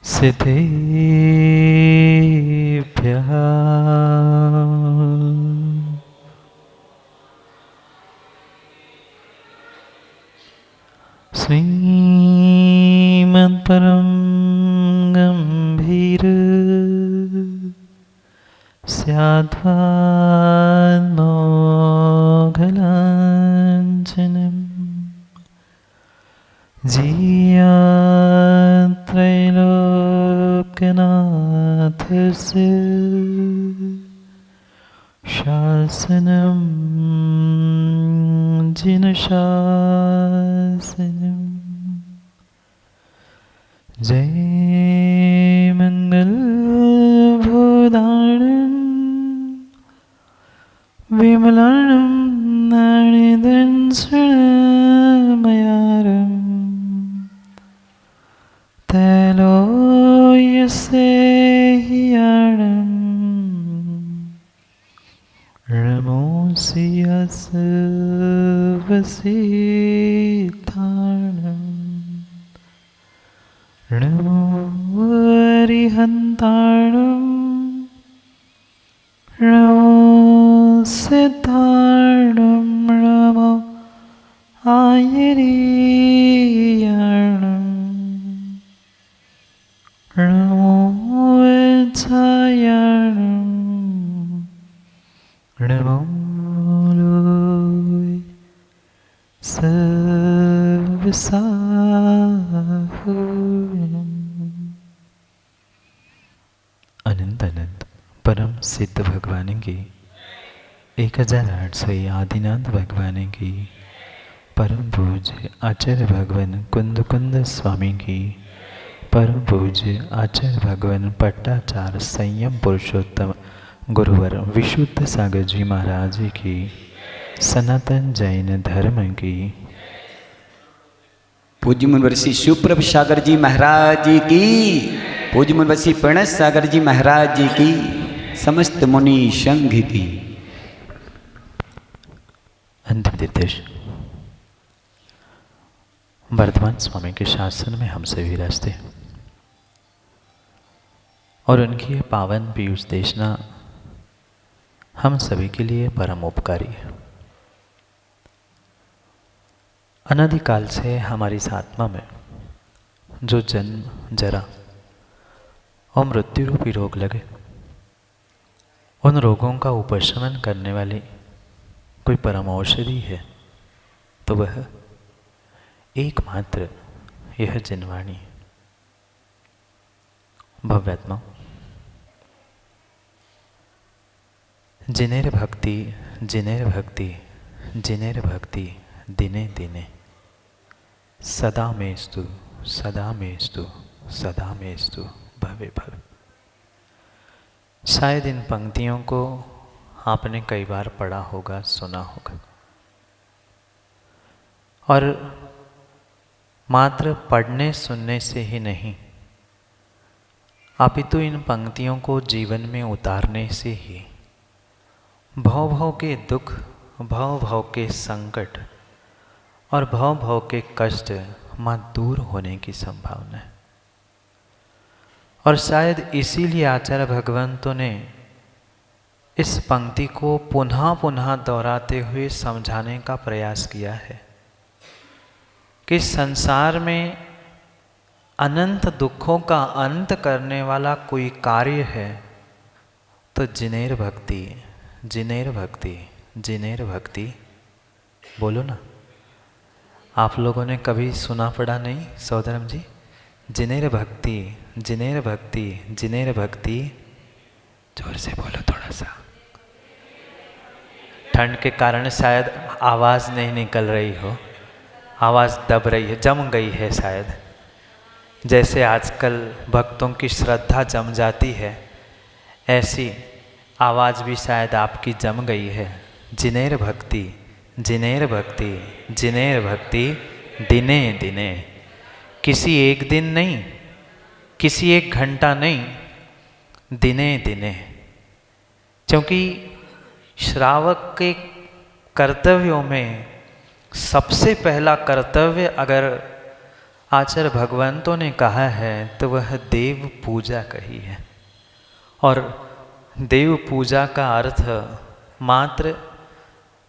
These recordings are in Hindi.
सिद्धेभ्यः श्रीमत्परं गम्भीर स्याद्वान्मोघलाञ्छनं जीयात्रैलोक्यनाथस्य शासनं जिनशासनं। जय मंगलभूधारणं विमलानं नाणिदंशनमयारं तैलोयसेह्याणं नमोऽस्यसवसिद्धाणं नमो हरिहन्ताणं नमो सिद्धाणं नमो आयर्याणं नमो वत्सायाणं नमो लोय सर्वसाहुणम्। अनंत अनंत परम सिद्ध भगवान की 1800 आदिनाथ भगवान की परम पूज्य आचार्य भगवान कुंद कुंद स्वामी की परम पूज्य आचार्य भगवान पट्टाचार्य संयम पुरुषोत्तम गुरुवर विशुद्ध सागर जी महाराज की सनातन जैन धर्म की पूज्य मुनिवर्षि शिवप्रभ सागर जी महाराज जी की, पूज्य मुनिवर्षि प्रणत सागर जी महाराज जी की, समस्त मुनि संघ की। अंतिम निर्देश वर्धमान स्वामी के शासन में हम सभी विराजते और उनकी ये पावन पीयूष देशना हम सभी के लिए परम उपकारी है। अनादिकाल से हमारी इस आत्मा में जो जन्म जरा और मृत्यु रूपी रोग लगे, उन रोगों का उपशमन करने वाली कोई परम औषधि है तो वह एकमात्र यह जिनवाणी भव्यात्मा। जिनेर भक्ति जिनेर भक्ति जिनेर भक्ति दिने दिने सदा मेस्तु सदा मेस्तु सदा मेस्तु भवे भवे। शायद इन पंक्तियों को आपने कई बार पढ़ा होगा, सुना होगा, और मात्र पढ़ने सुनने से ही नहीं, अपितु इन पंक्तियों को जीवन में उतारने से ही भव भव के दुख, भव भव के संकट और भव भव के कष्ट दूर होने की संभावना है। और शायद इसीलिए आचार्य भगवंतों ने इस पंक्ति को पुनः पुनः दोहराते हुए समझाने का प्रयास किया है कि संसार में अनंत दुखों का अंत करने वाला कोई कार्य है तो जिनेर भक्ति जिनेर भक्ति जिनेर भक्ति। बोलो ना, आप लोगों ने कभी सुना पड़ा नहीं सौदरम जी? जिनेर भक्ति जिनेर भक्ति जिनेर भक्ति। जोर से बोलो थोड़ा सा, ठंड के कारण शायद आवाज़ नहीं निकल रही हो, आवाज़ दब रही है, जम गई है शायद। जैसे आजकल भक्तों की श्रद्धा जम जाती है, ऐसी आवाज़ भी शायद आपकी जम गई है। जिनेर भक्ति जिनेर भक्ति जिनेर भक्ति दिने दिने। किसी एक दिन नहीं, किसी एक घंटा नहीं, दिने दिने। क्योंकि श्रावक के कर्तव्यों में सबसे पहला कर्तव्य अगर आचार्य भगवंतों ने कहा है तो वह देव पूजा कही है। और देव पूजा का अर्थ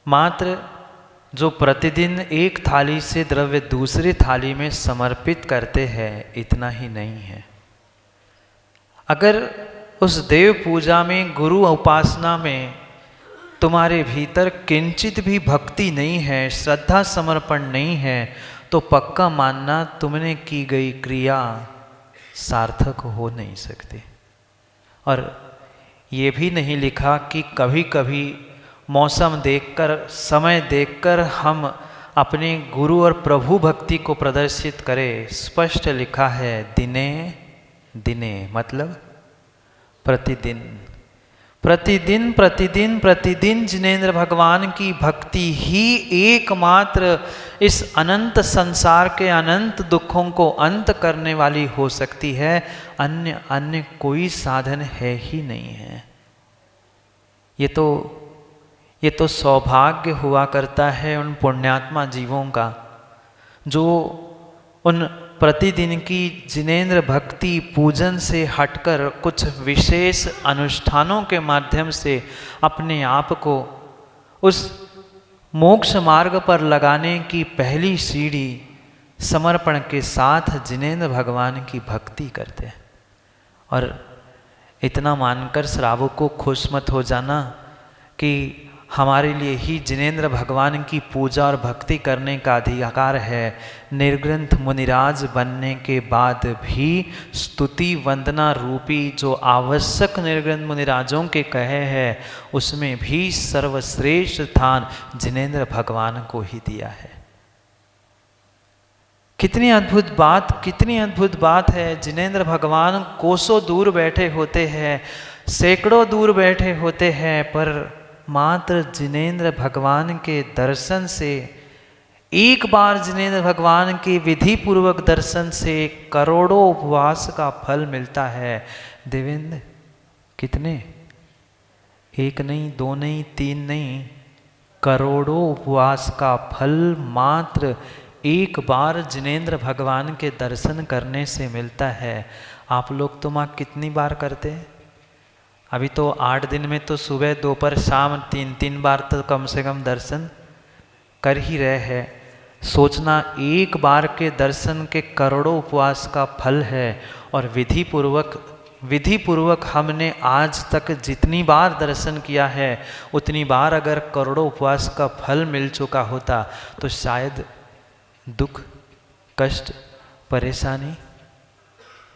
मात्र जो प्रतिदिन एक थाली से द्रव्य दूसरी थाली में समर्पित करते हैं इतना ही नहीं है। अगर उस देव पूजा में गुरु उपासना में तुम्हारे भीतर किंचित भी भक्ति नहीं है, श्रद्धा समर्पण नहीं है, तो पक्का मानना तुमने की गई क्रिया सार्थक हो नहीं सकती। और ये भी नहीं लिखा कि कभी कभी मौसम देखकर, समय देखकर हम अपने गुरु और प्रभु भक्ति को प्रदर्शित करें। स्पष्ट लिखा है दिने दिने, मतलब प्रतिदिन प्रतिदिन प्रतिदिन प्रतिदिन जिनेंद्र भगवान की भक्ति ही एकमात्र इस अनंत संसार के अनंत दुखों को अंत करने वाली हो सकती है। अन्य कोई साधन है ही नहीं है। ये तो सौभाग्य हुआ करता है उन पुण्यात्मा जीवों का जो उन प्रतिदिन की जिनेंद्र भक्ति पूजन से हटकर कुछ विशेष अनुष्ठानों के माध्यम से अपने आप को उस मोक्ष मार्ग पर लगाने की पहली सीढ़ी समर्पण के साथ जिनेंद्र भगवान की भक्ति करते हैं। और इतना मानकर श्रावक को खुश मत हो जाना कि हमारे लिए ही जिनेंद्र भगवान की पूजा और भक्ति करने का अधिकार है। निर्ग्रंथ मुनिराज बनने के बाद भी स्तुति वंदना रूपी जो आवश्यक निर्ग्रंथ मुनिराजों के कहे हैं उसमें भी सर्वश्रेष्ठ स्थान जिनेंद्र भगवान को ही दिया है। कितनी अद्भुत बात है। जिनेंद्र भगवान कोसों दूर बैठे होते हैं, सैकड़ों दूर बैठे होते हैं, पर मात्र जिनेंद्र भगवान के दर्शन से, एक बार जिनेंद्र भगवान के विधि पूर्वक दर्शन से करोड़ों उपवास का फल मिलता है। देवेंद्र कितने? एक नहीं, दो नहीं, तीन नहीं, करोड़ों उपवास का फल मात्र एक बार जिनेंद्र भगवान के दर्शन करने से मिलता है। आप लोग तो माँ कितनी बार करते हैं? अभी तो 8 दिन में तो सुबह दोपहर शाम 3 बार तो कम से कम दर्शन कर ही रहे हैं। सोचना एक बार के दर्शन के करोड़ों उपवास का फल है। और विधि पूर्वक हमने आज तक जितनी बार दर्शन किया है उतनी बार अगर करोड़ों उपवास का फल मिल चुका होता तो शायद दुख, कष्ट, परेशानी,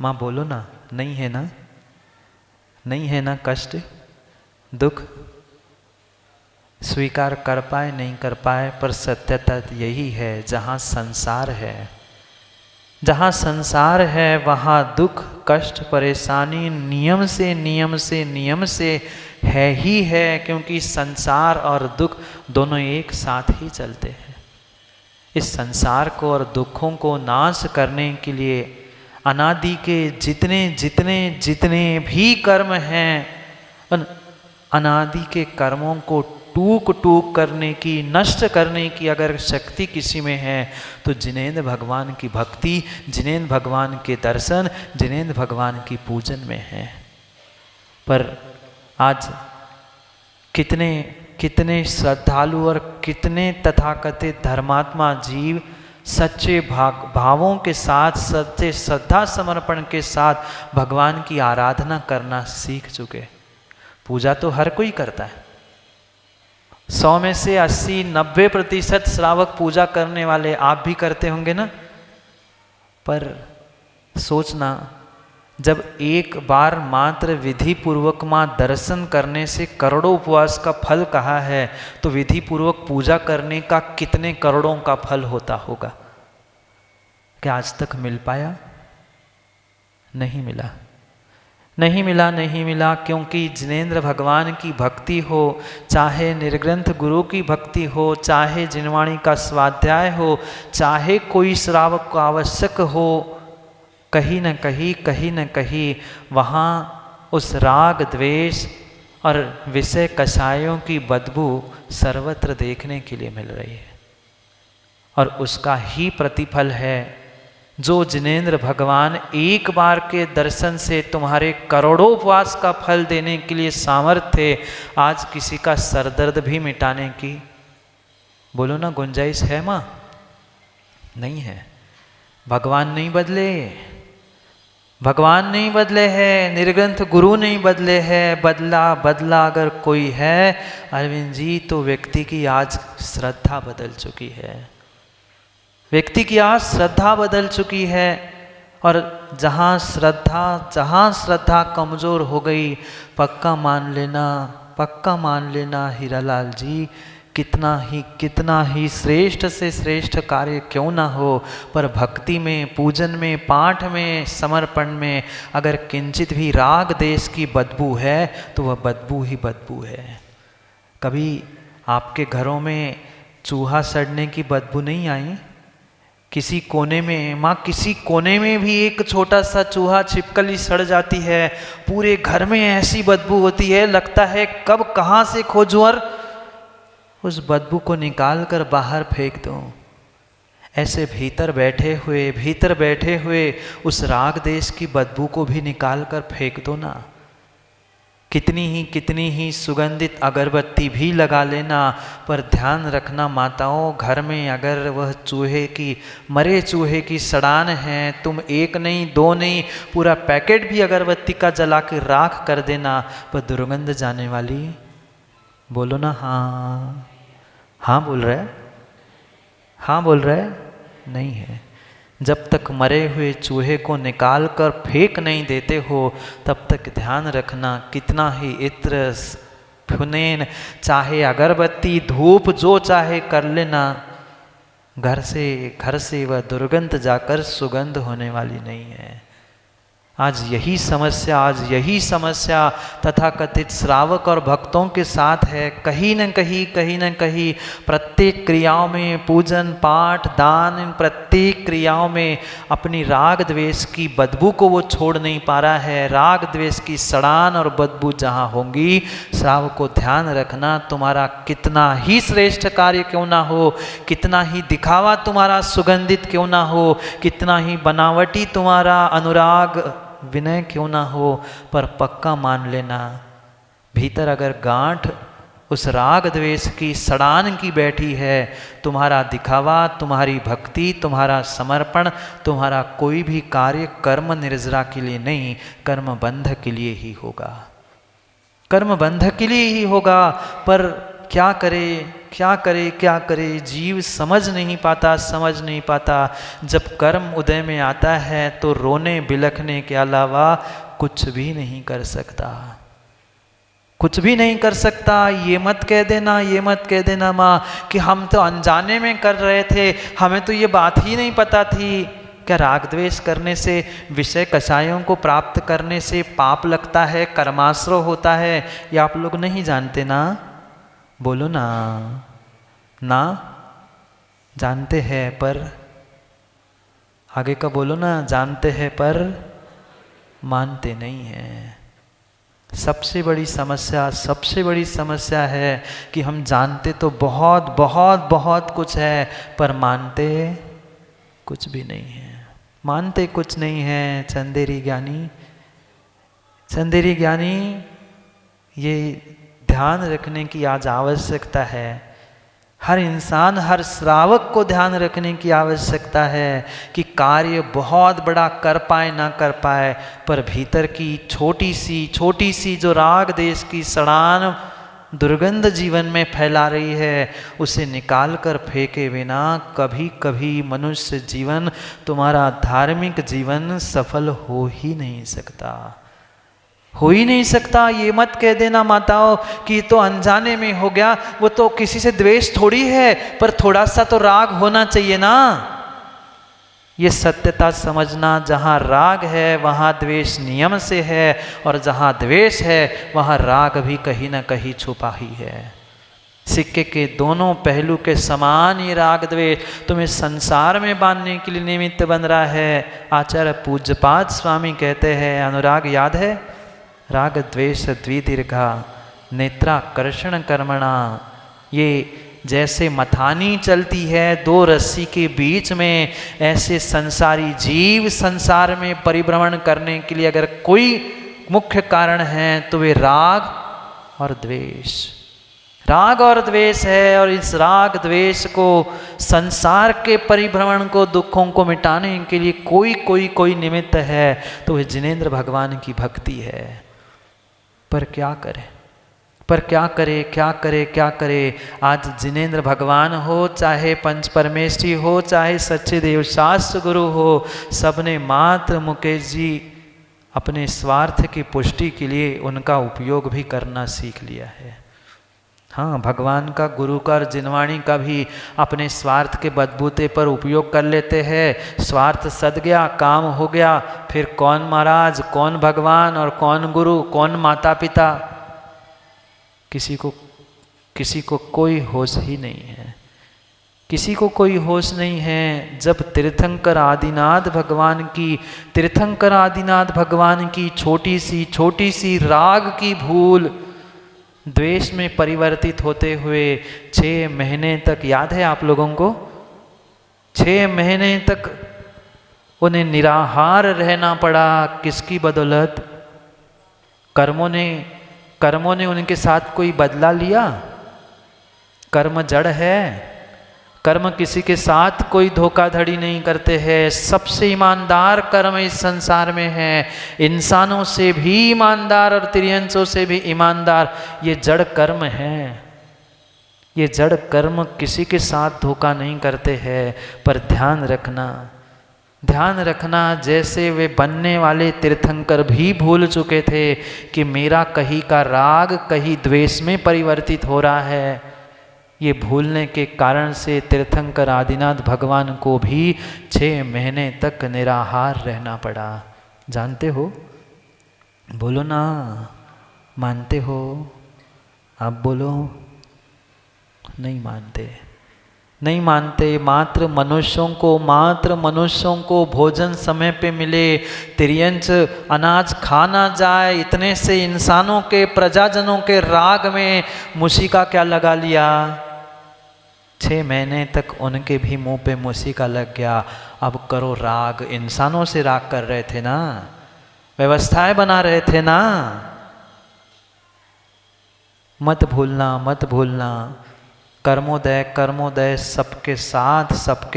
माँ बोलो ना, नहीं है ना? नहीं है ना कष्ट, दुख? स्वीकार कर पाए नहीं कर पाए, पर सत्यता यही है, जहाँ संसार है वहाँ दुख, कष्ट, परेशानी नियम से है ही है, क्योंकि संसार और दुख दोनों एक साथ ही चलते हैं। इस संसार को और दुखों को नाश करने के लिए अनादि के जितने भी कर्म हैं उन अनादि के कर्मों को टूक करने की, नष्ट करने की अगर शक्ति किसी में है तो जिनेंद्र भगवान की भक्ति, जिनेंद्र भगवान के दर्शन, जिनेंद्र भगवान की पूजन में है। पर आज कितने श्रद्धालु और कितने तथाकथित धर्मात्मा जीव सच्चे भावों के साथ, सच्चे श्रद्धा समर्पण के साथ भगवान की आराधना करना सीख चुके। पूजा तो हर कोई करता है, 100 में से 80-90% श्रावक पूजा करने वाले आप भी करते होंगे ना। पर सोचना, जब एक बार मात्र विधि पूर्वक माँ दर्शन करने से करोड़ों उपवास का फल कहा है, तो विधि पूर्वक पूजा करने का कितने करोड़ों का फल होता होगा? क्या आज तक मिल पाया? नहीं मिला, क्योंकि जिनेंद्र भगवान की भक्ति हो, चाहे निर्ग्रंथ गुरु की भक्ति हो, चाहे जिनवाणी का स्वाध्याय हो, चाहे कोई श्रावक को आवश्यक हो, कहीं न कहीं वहाँ उस राग द्वेष और विषय कषायों की बदबू सर्वत्र देखने के लिए मिल रही है। और उसका ही प्रतिफल है जो जिनेंद्र भगवान एक बार के दर्शन से तुम्हारे करोड़ों उपवास का फल देने के लिए सामर्थ्य थे, आज किसी का सरदर्द भी मिटाने की, बोलो ना, गुंजाइश है माँ? नहीं है। भगवान नहीं बदले, भगवान नहीं बदले हैं, निर्ग्रंथ गुरु नहीं बदले हैं। बदला अगर कोई है अरविंद जी तो व्यक्ति की आज श्रद्धा बदल चुकी है, व्यक्ति की आज श्रद्धा बदल चुकी है। और जहाँ श्रद्धा कमज़ोर हो गई, पक्का मान लेना हीरालाल जी, कितना ही श्रेष्ठ से श्रेष्ठ कार्य क्यों ना हो, पर भक्ति में, पूजन में, पाठ में, समर्पण में अगर किंचित भी राग देश की बदबू है तो वह बदबू ही बदबू है। कभी आपके घरों में चूहा सड़ने की बदबू नहीं आई? किसी कोने में, माँ, किसी कोने में भी एक छोटा सा चूहा छिपकली सड़ जाती है, पूरे घर में ऐसी बदबू होती है, लगता है कब कहाँ से खोजूं और उस बदबू को निकाल कर बाहर फेंक दूं। ऐसे भीतर बैठे हुए उस राग देश की बदबू को भी निकाल कर फेंक दो ना। कितनी ही सुगंधित अगरबत्ती भी लगा लेना, पर ध्यान रखना माताओं, घर में अगर वह मरे चूहे की सड़ान है, तुम एक नहीं, दो नहीं, पूरा पैकेट भी अगरबत्ती का जला के राख कर देना, पर दुर्गंध जाने वाली, बोलो ना हाँ बोल रहे नहीं है। जब तक मरे हुए चूहे को निकाल कर फेंक नहीं देते हो, तब तक ध्यान रखना, कितना ही इत्र, फुनेन, चाहे अगरबत्ती, धूप, जो चाहे कर लेना, घर से वह दुर्गंध जाकर सुगंध होने वाली नहीं है। आज यही समस्या तथाकथित श्रावक और भक्तों के साथ है। कहीं न कहीं प्रत्येक क्रियाओं में, पूजन, पाठ, दान, इन प्रत्येक क्रियाओं में अपनी राग द्वेष की बदबू को वो छोड़ नहीं पा रहा है। राग द्वेष की सड़ान और बदबू जहाँ होंगी, श्रावक को ध्यान रखना, तुम्हारा कितना ही श्रेष्ठ कार्य क्यों ना हो, कितना ही दिखावा तुम्हारा सुगंधित क्यों ना हो, कितना ही बनावटी तुम्हारा अनुराग विनय क्यों ना हो, पर पक्का मान लेना, भीतर अगर गांठ उस राग द्वेष की सड़ान की बैठी है, तुम्हारा दिखावा, तुम्हारी भक्ति, तुम्हारा समर्पण, तुम्हारा कोई भी कार्य कर्म निर्जरा के लिए नहीं, कर्म बंध के लिए ही होगा, कर्म बंध के लिए ही होगा। पर क्या करे जीव समझ नहीं पाता। जब कर्म उदय में आता है तो रोने बिलखने के अलावा कुछ भी नहीं कर सकता। ये मत कह देना माँ कि हम तो अनजाने में कर रहे थे, हमें तो ये बात ही नहीं पता थी। क्या राग द्वेष करने से, विषय कषायों को प्राप्त करने से पाप लगता है, कर्माश्रय होता है? ये आप लोग नहीं जानते ना? बोलो ना जानते हैं पर, आगे का बोलो ना, जानते हैं पर मानते नहीं हैं। सबसे बड़ी समस्या है कि हम जानते तो बहुत कुछ है, पर मानते कुछ भी नहीं है। चंदेरी ज्ञानी ये ध्यान रखने की आज आवश्यकता है। हर इंसान, हर श्रावक को ध्यान रखने की आवश्यकता है कि कार्य बहुत बड़ा कर पाए ना कर पाए, पर भीतर की छोटी सी जो राग देश की सड़ान दुर्गंध जीवन में फैला रही है, उसे निकाल कर फेंके बिना कभी मनुष्य जीवन, तुम्हारा धार्मिक जीवन सफल हो ही नहीं सकता। ये मत कह देना माताओं कि तो अनजाने में हो गया, वो तो किसी से द्वेष थोड़ी है, पर थोड़ा सा तो राग होना चाहिए ना। ये सत्यता समझना, जहाँ राग है वहाँ द्वेष नियम से है, और जहाँ द्वेष है वहाँ राग भी कहीं ना कहीं छुपा ही है। सिक्के के दोनों पहलू के समान ये राग द्वेष तुम्हें संसार में बांधने के लिए निमित्त बन रहा है। आचार्य पूज्यपाद स्वामी कहते हैं, अनुराग याद है, राग द्वेष द्विदीर्घा नेत्राकर्षण कर्मणा। ये जैसे मथानी चलती है दो रस्सी के बीच में, ऐसे संसारी जीव संसार में परिभ्रमण करने के लिए अगर कोई मुख्य कारण है तो वे राग और द्वेष, राग और द्वेष है। और इस राग द्वेष को, संसार के परिभ्रमण को, दुखों को मिटाने के लिए कोई निमित्त है तो वह जिनेंद्र भगवान की भक्ति है। पर क्या करे, पर क्या करे, क्या करे, क्या करे। आज जिनेंद्र भगवान हो, चाहे पंच परमेष्ठी हो, चाहे सच्चे देव शास्त्र गुरु हो, सबने मात्र मुकेश जी अपने स्वार्थ की पुष्टि के लिए उनका उपयोग भी करना सीख लिया है। हाँ, भगवान का, गुरु का और जिनवाणी का भी अपने स्वार्थ के बदबूते पर उपयोग कर लेते हैं। स्वार्थ सद गया, काम हो गया, फिर कौन महाराज, कौन भगवान और कौन गुरु, कौन माता पिता, किसी को कोई होश ही नहीं है, किसी को कोई होश नहीं है। जब तीर्थंकर आदिनाथ भगवान की छोटी सी राग की भूल द्वेष में परिवर्तित होते हुए 6 महीने तक, याद है आप लोगों को, 6 महीने तक उन्हें निराहार रहना पड़ा। किसकी बदौलत? कर्मों ने उनके साथ कोई बदला लिया? कर्म जड़ है, कर्म किसी के साथ कोई धोखाधड़ी नहीं करते हैं। सबसे ईमानदार कर्म इस संसार में है, इंसानों से भी ईमानदार और तिर्यंसों से भी ईमानदार ये जड़ कर्म है। ये जड़ कर्म किसी के साथ धोखा नहीं करते हैं। पर ध्यान रखना, जैसे वे बनने वाले तीर्थंकर भी भूल चुके थे कि मेरा कहीं का राग कहीं द्वेष में परिवर्तित हो रहा है। ये भूलने के कारण से तीर्थंकर आदिनाथ भगवान को भी 6 महीने तक निराहार रहना पड़ा। जानते हो? बोलो ना, मानते हो? आप बोलो। नहीं मानते। मात्र मनुष्यों को भोजन समय पे मिले, तिर्यंच अनाज खाना जाए, इतने से इंसानों के, प्रजाजनों के राग में मूषिका क्या लगा लिया। 6 महीने तक उनके भी मुंह पे मूषिका लग गया। अब करो राग, इंसानों से राग कर रहे थे ना, व्यवस्थाएं बना रहे थे ना। मत भूलना। कर्मोदय सबके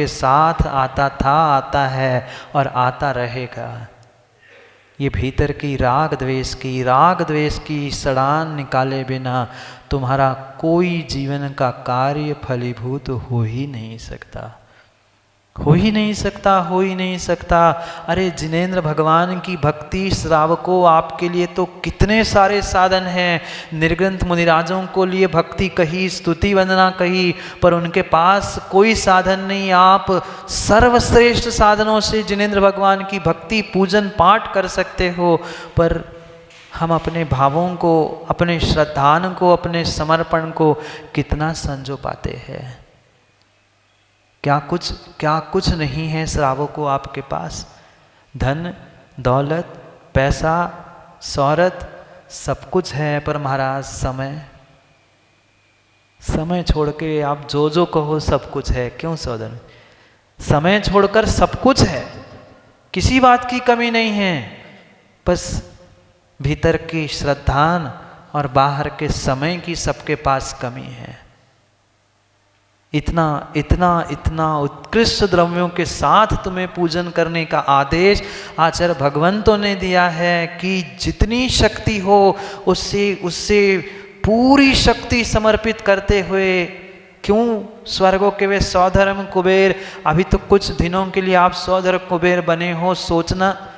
साथ आता था, आता है और आता रहेगा। ये भीतर की राग द्वेष की सड़ान निकाले बिना तुम्हारा कोई जीवन का कार्य फलीभूत हो ही नहीं सकता। अरे जिनेंद्र भगवान की भक्ति श्रावकों, आपके लिए तो कितने सारे साधन हैं। निर्ग्रंथ मुनिराजों को लिए भक्ति कही, स्तुति वंदना कही, पर उनके पास कोई साधन नहीं। आप सर्वश्रेष्ठ साधनों से जिनेंद्र भगवान की भक्ति, पूजन, पाठ कर सकते हो। पर हम अपने भावों को, अपने श्रद्धान को, अपने समर्पण को कितना संजो पाते हैं। क्या कुछ नहीं है श्रावकों आपके पास। धन दौलत, पैसा, शौहरत सब कुछ है, पर महाराज समय छोड़ के आप जो कहो सब कुछ है। क्यों सौदन? समय छोड़कर सब कुछ है, किसी बात की कमी नहीं है, बस भीतर की श्रद्धान और बाहर के समय की सबके पास कमी है। इतना उत्कृष्ट द्रव्यों के साथ तुम्हें पूजन करने का आदेश आचार्य भगवंतों ने दिया है कि जितनी शक्ति हो उससे पूरी शक्ति समर्पित करते हुए। क्यों? स्वर्गों के वे सौधर्म कुबेर, अभी तो कुछ दिनों के लिए आप सौधर्म कुबेर बने हो। सोचना,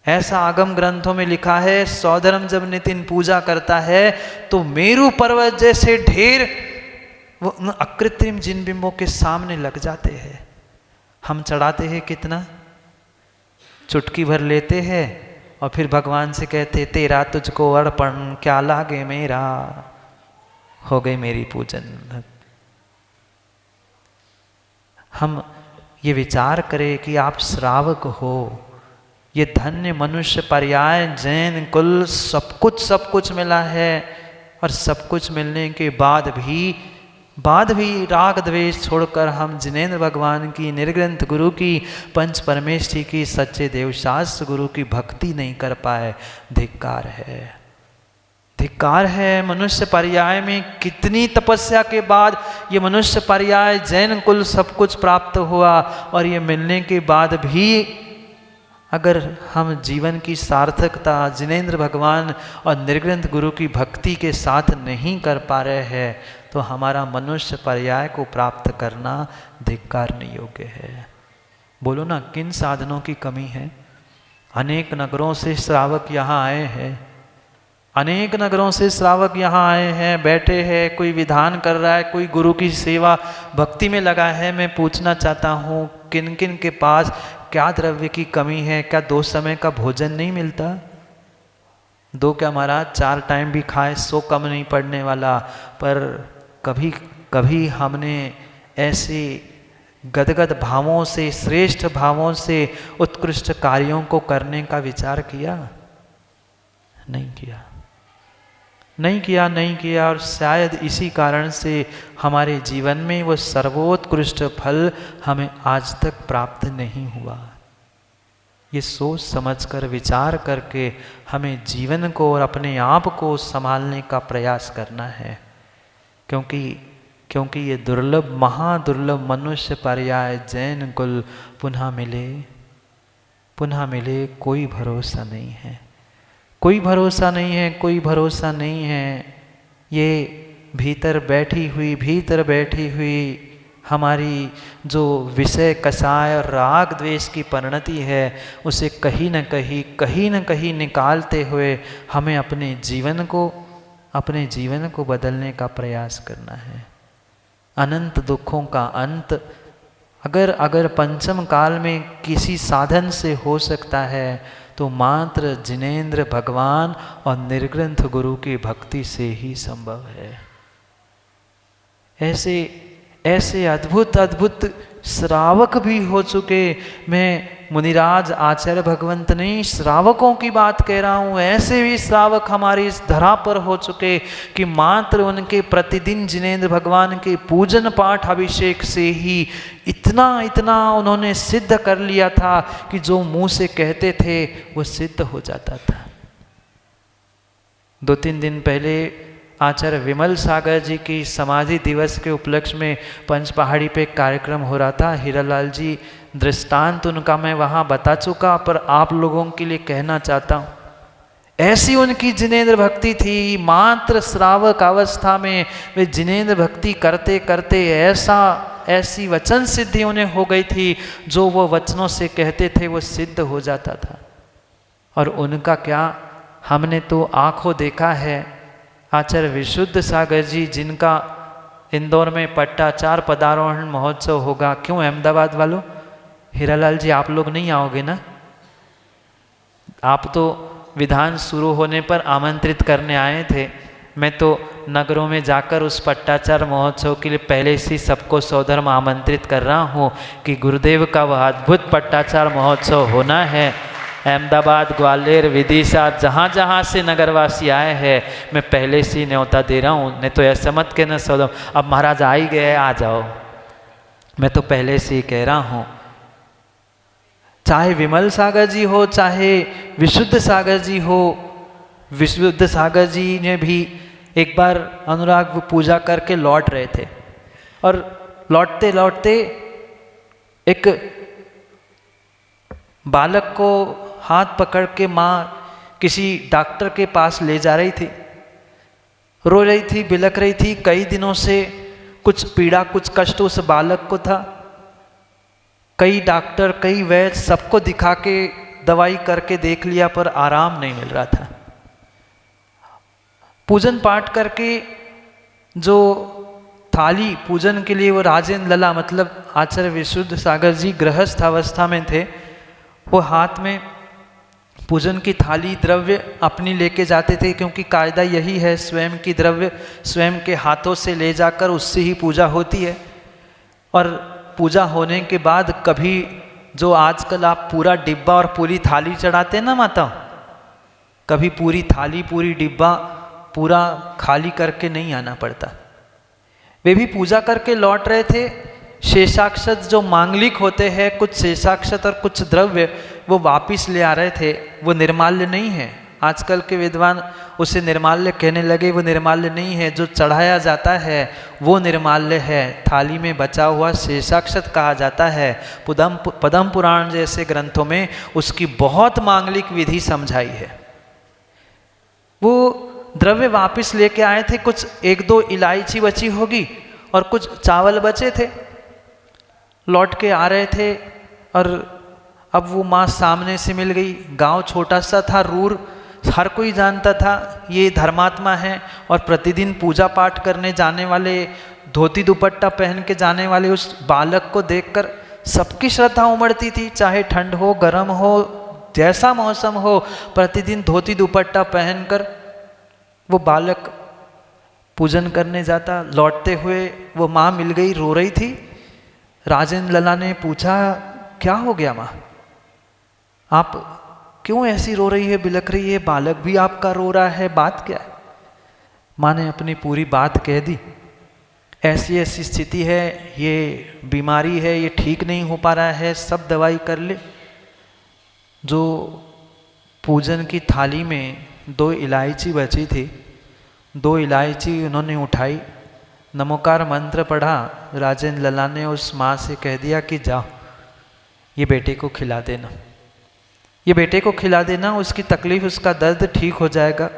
ऐसा आगम ग्रंथों में लिखा है, सौधर्म जब नितिन पूजा करता है तो मेरू पर्वत जैसे ढेर वो अकृत्रिम जिन बिंबों के सामने लग जाते हैं। हम चढ़ाते हैं कितना, चुटकी भर लेते हैं और फिर भगवान से कहते तेरा तुझको अर्पण, क्या लागे मेरा, हो गई मेरी पूजन। हम ये विचार करें कि आप श्रावक हो, ये धन्य मनुष्य पर्याय, जैन कुल, सब कुछ मिला है। और सब कुछ मिलने के बाद भी राग द्वेष छोड़कर हम जिनेंद्र भगवान की, निर्ग्रंथ गुरु की, पंच परमेष्ठी की, सच्चे देवशास्त्र गुरु की भक्ति नहीं कर पाए। धिक्कार है, धिक्कार है। मनुष्य पर्याय में कितनी तपस्या के बाद ये मनुष्य पर्याय जैन कुल सब कुछ प्राप्त हुआ, और ये मिलने के बाद भी अगर हम जीवन की सार्थकता जिनेंद्र भगवान और निर्ग्रंथ गुरु की भक्ति के साथ नहीं कर पा रहे हैं, तो हमारा मनुष्य पर्याय को प्राप्त करना धिक्कारने योग्य है। बोलो ना, किन साधनों की कमी है? अनेक नगरों से श्रावक यहाँ आए हैं, अनेक नगरों से श्रावक यहाँ आए हैं, बैठे हैं, कोई विधान कर रहा है, कोई गुरु की सेवा भक्ति में लगा है। मैं पूछना चाहता हूँ, किन किन के पास क्या द्रव्य की कमी है? क्या 2 समय का भोजन नहीं मिलता? 2 क्या महाराज, 4 टाइम भी खाए 100 कम नहीं पड़ने वाला। पर कभी कभी हमने ऐसे गदगद भावों से, श्रेष्ठ भावों से उत्कृष्ट कार्यों को करने का विचार किया? नहीं किया, नहीं किया, नहीं किया। और शायद इसी कारण से हमारे जीवन में वो सर्वोत्कृष्ट फल हमें आज तक प्राप्त नहीं हुआ। ये सोच समझकर, विचार करके हमें जीवन को और अपने आप को संभालने का प्रयास करना है, क्योंकि ये दुर्लभ, महादुर्लभ मनुष्य पर्याय जैन कुल पुनः मिले कोई भरोसा नहीं है, कोई भरोसा नहीं है, कोई भरोसा नहीं है। ये भीतर बैठी हुई हमारी जो विषय कषाय और राग द्वेष की परिणति है, उसे कहीं न कहीं निकालते हुए हमें अपने जीवन को बदलने का प्रयास करना है। अनंत दुखों का अंत अगर पंचम काल में किसी साधन से हो सकता है, तो मात्र जिनेंद्र भगवान और निर्ग्रंथ गुरु की भक्ति से ही संभव है। ऐसे अद्भुत श्रावक भी हो चुके। मैं मुनिराज आचार्य भगवंत नहीं, श्रावकों की बात कह रहा हूँ। ऐसे भी श्रावक हमारी इस धरा पर हो चुके कि मात्र उनके प्रतिदिन जिनेंद्र भगवान के पूजन पाठ अभिषेक से ही इतना उन्होंने सिद्ध कर लिया था कि जो मुंह से कहते थे वो सिद्ध हो जाता था। 2-3 दिन पहले आचार्य विमल सागर जी की समाधि दिवस के उपलक्ष्य में पंचपहाड़ी पे कार्यक्रम हो रहा था। हीरालाल जी दृष्टांत उनका मैं वहाँ बता चुका, पर आप लोगों के लिए कहना चाहता हूँ। ऐसी उनकी जिनेंद्र भक्ति थी, मात्र श्रावक अवस्था में वे जिनेंद्र भक्ति करते करते ऐसी वचन सिद्धि उन्हें हो गई थी, जो वो वचनों से कहते थे वो सिद्ध हो जाता था। और उनका क्या, हमने तो आंखों देखा है। आचार्य विशुद्ध सागर जी, जिनका इंदौर में पट्टाचार पदारोहण महोत्सव होगा, क्यों अहमदाबाद वालों, हीरालाल जी आप लोग नहीं आओगे ना? आप तो विधान शुरू होने पर आमंत्रित करने आए थे। मैं तो नगरों में जाकर उस पट्टाचार महोत्सव के लिए पहले से सबको सौधर्म आमंत्रित कर रहा हूँ कि गुरुदेव का वह अद्भुत पट्टाचार महोत्सव होना है। अहमदाबाद, ग्वालियर, विदिशा, जहाँ से नगरवासी आए हैं, मैं पहले से ही न्योता दे रहा हूँ। नहीं तो ऐसा मत कहना सौदम, अब महाराज आ ही गए, आ जाओ। मैं तो पहले से ही कह रहा हूँ, चाहे विमल सागर जी हो, चाहे विशुद्ध सागर जी हो। विशुद्ध सागर जी ने भी एक बार अनुराग पूजा करके लौट रहे थे, और लौटते लौटते एक बालक को हाथ पकड़ के माँ किसी डॉक्टर के पास ले जा रही थी। रो रही थी, बिलख रही थी। कई दिनों से कुछ पीड़ा, कुछ कष्ट उस बालक को था। कई डॉक्टर, कई वैद्य, सबको दिखा के दवाई करके देख लिया, पर आराम नहीं मिल रहा था। पूजन पाठ करके जो थाली पूजन के लिए वो राजेंद्र लला, मतलब आचार्य विशुद्ध सागर जी गृहस्थ अवस्था में थे, वो हाथ में पूजन की थाली द्रव्य अपनी लेके जाते थे, क्योंकि कायदा यही है, स्वयं की द्रव्य स्वयं के हाथों से ले जाकर उससे ही पूजा होती है। और पूजा होने के बाद कभी जो आजकल आप पूरा डिब्बा और पूरी थाली चढ़ाते हैं ना माता, कभी पूरी थाली पूरी डिब्बा पूरा खाली करके नहीं आना पड़ता। वे भी पूजा करके लौट रहे थे। शेषाक्षत जो मांगलिक होते हैं, कुछ शेषाक्षत और कुछ द्रव्य वो वापिस ले आ रहे थे। वो निर्माल्य नहीं है। आजकल के विद्वान उसे निर्माल्य कहने लगे। वो निर्माल्य नहीं है, जो चढ़ाया जाता है वो निर्माल्य है। थाली में बचा हुआ शेषाक्षत कहा जाता है। पद्म पुराण जैसे ग्रंथों में उसकी बहुत मांगलिक विधि समझाई है। वो द्रव्य वापस लेके आए थे। कुछ 1-2 इलायची बची होगी और कुछ चावल बचे थे। लौट के आ रहे थे और अब वो माँ सामने से मिल गई। गांव छोटा सा था, रूर, हर कोई जानता था ये धर्मात्मा है। और प्रतिदिन पूजा पाठ करने जाने वाले, धोती दुपट्टा पहन के जाने वाले उस बालक को देखकर सबकी श्रद्धा उमड़ती थी। चाहे ठंड हो, गर्म हो, जैसा मौसम हो, प्रतिदिन धोती दुपट्टा पहनकर वो बालक पूजन करने जाता। लौटते हुए वो माँ मिल गई, रो रही थी। राजेंद्र लला ने पूछा, क्या हो गया माँ, आप क्यों ऐसी रो रही है, बिलख रही है, बालक भी आपका रो रहा है, बात क्या है? माँ ने अपनी पूरी बात कह दी। ऐसी ऐसी स्थिति है, ये बीमारी है, ये ठीक नहीं हो पा रहा है, सब दवाई कर ले। जो पूजन की थाली में 2 इलायची बची थी, 2 इलायची उन्होंने उठाई, नमोकार मंत्र पढ़ा। राजेंद्र लला ने उस माँ से कह दिया कि जाओ ये बेटे को खिला देना, ये बेटे को खिला देना, उसकी तकलीफ, उसका दर्द ठीक हो जाएगा।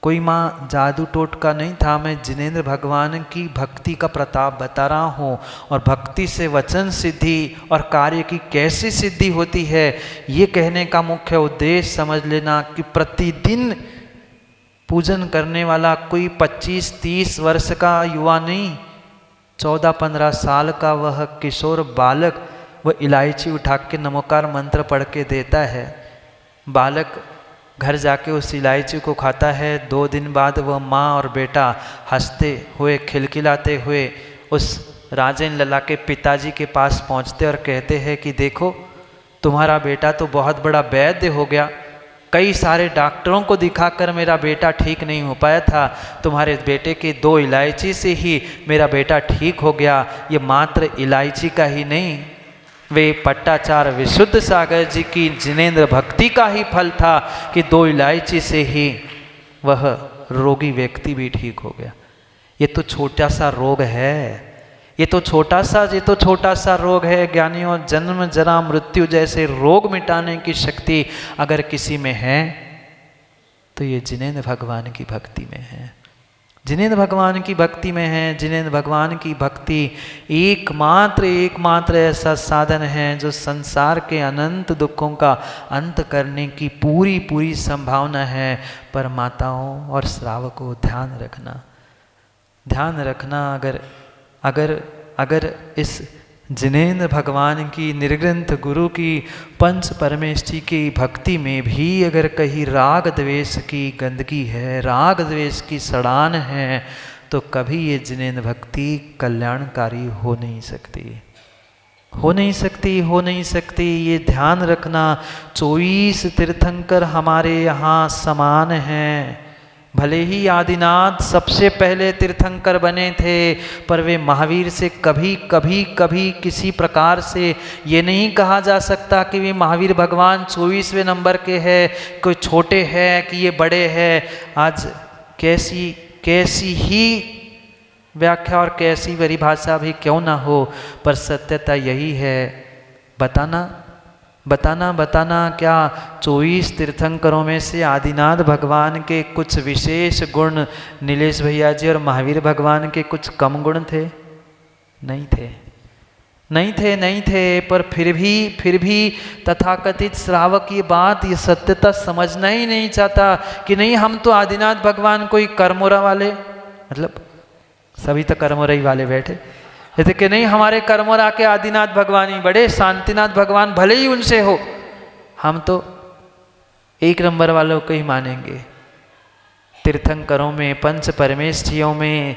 कोई माँ जादू टोटका नहीं था। मैं जिनेंद्र भगवान की भक्ति का प्रताप बता रहा हूँ। और भक्ति से वचन सिद्धि और कार्य की कैसी सिद्धि होती है, ये कहने का मुख्य उद्देश्य समझ लेना कि प्रतिदिन पूजन करने वाला कोई 25-30 वर्ष का युवा नहीं, 14-15 साल का वह किशोर बालक वह इलायची उठा के नमोकार मंत्र पढ़ के देता है। बालक घर जाके उस इलायची को खाता है। 2 दिन बाद वह माँ और बेटा हंसते हुए, खिलखिलाते हुए उस राजेंद्र लला के पिताजी के पास पहुँचते और कहते हैं कि देखो, तुम्हारा बेटा तो बहुत बड़ा वैद्य हो गया। कई सारे डॉक्टरों को दिखाकर मेरा बेटा ठीक नहीं हो पाया था, तुम्हारे बेटे के 2 इलायची से ही मेरा बेटा ठीक हो गया। ये मात्र इलायची का ही नहीं, वे पट्टाचार्य विशुद्ध सागर जी की जिनेंद्र भक्ति का ही फल था कि 2 इलायची से ही वह रोगी व्यक्ति भी ठीक हो गया। ये तो छोटा सा रोग है, ये तो छोटा सा रोग है। ज्ञानियों, जन्म जरा मृत्यु जैसे रोग मिटाने की शक्ति अगर किसी में है तो ये जिनेंद्र भगवान की भक्ति में है, जिनेंद्र भगवान की भक्ति में है। जिनेंद्र भगवान की भक्ति एकमात्र ऐसा साधन है जो संसार के अनंत दुखों का अंत करने की पूरी संभावना है। पर माताओं और श्रावकों, ध्यान रखना, अगर इस जिनेंद्र भगवान की निर्ग्रंथ गुरु की पंच परमेष्ठी की भक्ति में भी अगर कहीं राग द्वेष की गंदगी है, राग द्वेष की सड़ान है, तो कभी ये जिनेंद्र भक्ति कल्याणकारी हो नहीं सकती। ये ध्यान रखना। 24 तीर्थंकर हमारे यहाँ समान हैं। भले ही आदिनाथ सबसे पहले तीर्थंकर बने थे, पर वे महावीर से कभी किसी प्रकार से ये नहीं कहा जा सकता कि वे महावीर भगवान 24वें नंबर के हैं, कोई छोटे हैं कि ये बड़े हैं। आज कैसी ही व्याख्या और कैसी परिभाषा भी क्यों ना हो, पर सत्यता यही है। बताना क्या 24 तीर्थंकरों में से आदिनाथ भगवान के कुछ विशेष गुण नीलेश भैया जी और महावीर भगवान के कुछ कम गुण थे? नहीं थे। पर फिर भी तथाकथित श्रावक ये बात, ये सत्यता समझना ही नहीं चाहता कि नहीं, हम तो आदिनाथ भगवान कोई कर्मोरा वाले, मतलब सभी तो कर्मोरा ही वाले बैठे, जैसे कि नहीं, हमारे कर्मोरा के आदिनाथ भगवान ही बड़े, शांतिनाथ भगवान भले ही उनसे हो, हम तो 1 नंबर वालों को ही मानेंगे। तीर्थंकरों में, पंच परमेष्ठियों में,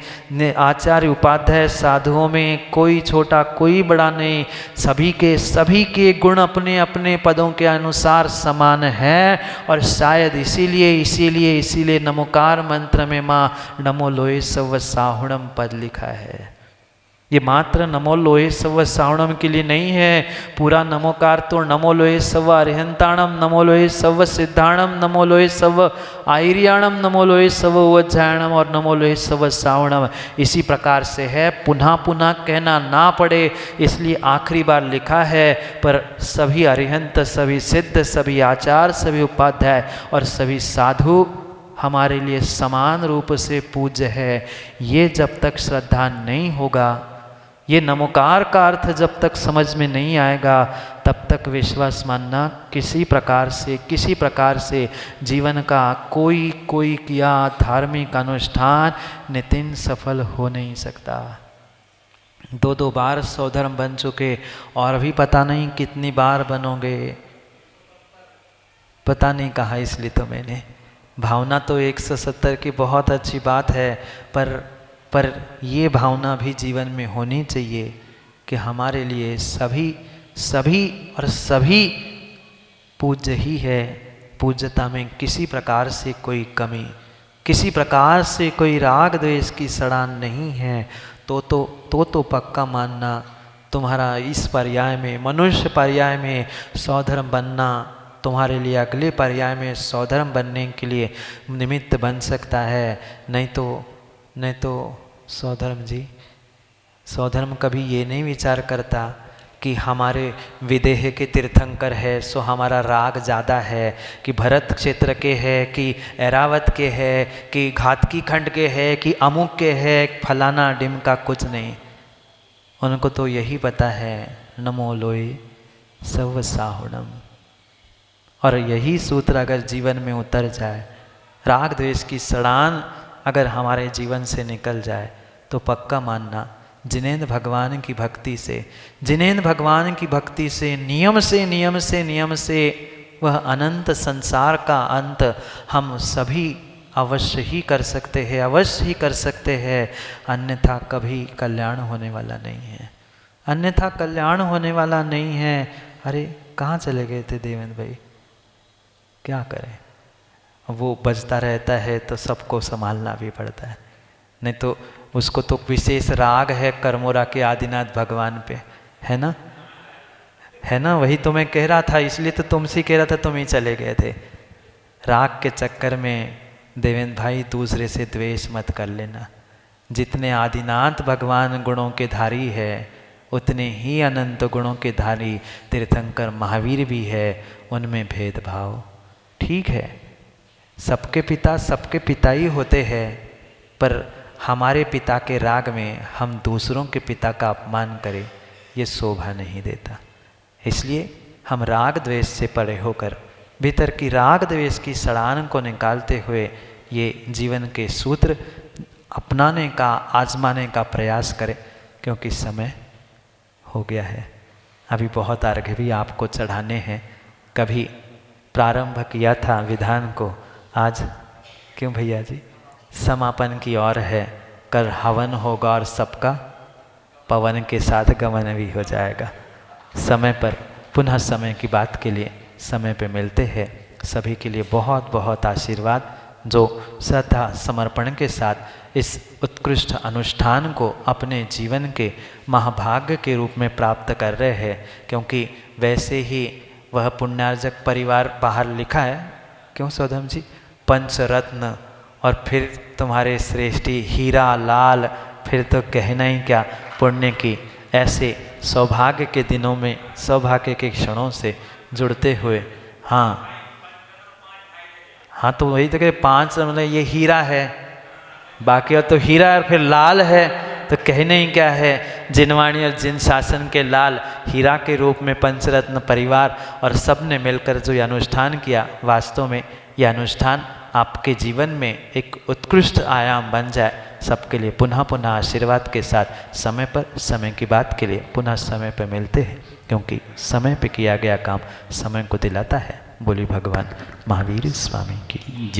आचार्य उपाध्याय साधुओं में कोई छोटा कोई बड़ा नहीं, सभी के गुण अपने अपने पदों के अनुसार समान है। और शायद इसीलिए नमोकार मंत्र में माँ नमो लोये सव साहुणम पद लिखा है। ये मात्र नमो लोये सव साहुणम के लिए नहीं है, पूरा नमोकार तो नमो लोये सव अरिहंताणम, नमो लोये सव सिद्धाणम, नमो लोये सव आयर्याणम, नमो लोये सव उज्जैनम और नमो लोये सव सावणम इसी प्रकार से है। पुनः पुनः कहना ना पड़े इसलिए आखिरी बार लिखा है, पर सभी अरिहंत, सभी सिद्ध, सभी आचार्य, सभी उपाध्याय और सभी साधु हमारे लिए समान रूप से पूज्य है। ये जब तक श्रद्धा नहीं होगा, ये नमोकार का अर्थ जब तक समझ में नहीं आएगा, तब तक विश्वास मानना किसी प्रकार से जीवन का कोई किया धार्मिक अनुष्ठान नितिन सफल हो नहीं सकता। 2 बार सौधर्म बन चुके और भी पता नहीं कितनी बार बनोगे, पता नहीं कहा। इसलिए तो मैंने भावना तो 170 की बहुत अच्छी बात है, पर ये भावना भी जीवन में होनी चाहिए कि हमारे लिए सभी पूज्य ही है। पूज्यता में किसी प्रकार से कोई कमी, किसी प्रकार से कोई राग द्वेष की सड़ान नहीं है। तो पक्का मानना तुम्हारा इस पर्याय में, मनुष्य पर्याय में सौधर्म बनना तुम्हारे लिए अगले पर्याय में सौधर्म बनने के लिए निमित्त बन सकता है। नहीं तो सौधर्म कभी ये नहीं विचार करता कि हमारे विदेह के तीर्थंकर है सो हमारा राग ज़्यादा है, कि भरत क्षेत्र के है, कि ऐरावत के है, कि घातकी खंड के है, कि अमुक के है, फलाना डिमका, कुछ नहीं। उनको तो यही पता है नमो लोये सव साहुणम। और यही सूत्र अगर जीवन में उतर जाए, राग द्वेष की सड़ान अगर हमारे जीवन से निकल जाए, तो पक्का मानना जिनेंद्र भगवान की भक्ति से नियम से वह अनंत संसार का अंत हम सभी अवश्य ही कर सकते हैं। अन्यथा कभी कल्याण होने वाला नहीं है। अरे कहाँ चले गए थे देवेंद्र भाई? क्या करें, वो बजता रहता है तो सबको संभालना भी पड़ता है। नहीं तो उसको तो विशेष राग है कर्मोरा के आदिनाथ भगवान पे, है ना। वही तो मैं कह रहा था, इसलिए तो तुमसे कह रहा था, तुम ही चले गए थे। राग के चक्कर में देवेंद्र भाई दूसरे से द्वेष मत कर लेना। जितने आदिनाथ भगवान गुणों के धारी है, उतने ही अनंत गुणों के धारी तीर्थंकर महावीर भी है। उनमें भेदभाव ठीक है, सबके पिता ही होते हैं, पर हमारे पिता के राग में हम दूसरों के पिता का अपमान करें, ये शोभा नहीं देता। इसलिए हम राग द्वेष से परे होकर भीतर की राग द्वेष की सड़ान को निकालते हुए ये जीवन के सूत्र अपनाने का, आजमाने का प्रयास करें, क्योंकि समय हो गया है। अभी बहुत अर्घ्य भी आपको चढ़ाने हैं। कभी प्रारंभ किया था विधान को, आज क्यों भैया जी समापन की ओर है। कल हवन होगा और सबका पवन के साथ गमन भी हो जाएगा। समय पर पुनः समय की बात के लिए समय पे मिलते हैं। सभी के लिए बहुत बहुत आशीर्वाद, जो श्रद्धा समर्पण के साथ इस उत्कृष्ट अनुष्ठान को अपने जीवन के महाभाग्य के रूप में प्राप्त कर रहे हैं। क्योंकि वैसे ही वह पुण्यार्जक परिवार बाहर लिखा है, क्यों सौधम जी, पंचरत्न और फिर तुम्हारे श्रेष्ठी हीरा लाल, फिर तो कहना ही क्या पुण्य की। ऐसे सौभाग्य के दिनों में, सौभाग्य के क्षणों से जुड़ते हुए, हाँ तो वही तो कहे 5 मतलब ये हीरा है, बाकी और तो हीरा और फिर लाल है, तो कहने ही क्या है। जिनवाणी और जिन शासन के लाल हीरा के रूप में पंचरत्न परिवार और सब ने मिलकर जो ये अनुष्ठान किया, वास्तव में यह अनुष्ठान आपके जीवन में एक उत्कृष्ट आयाम बन जाए। सबके लिए पुनः आशीर्वाद के साथ समय पर समय की बात के लिए पुनः समय पर मिलते हैं, क्योंकि समय पर किया गया काम समय को दिलाता है। बोली भगवान महावीर स्वामी की।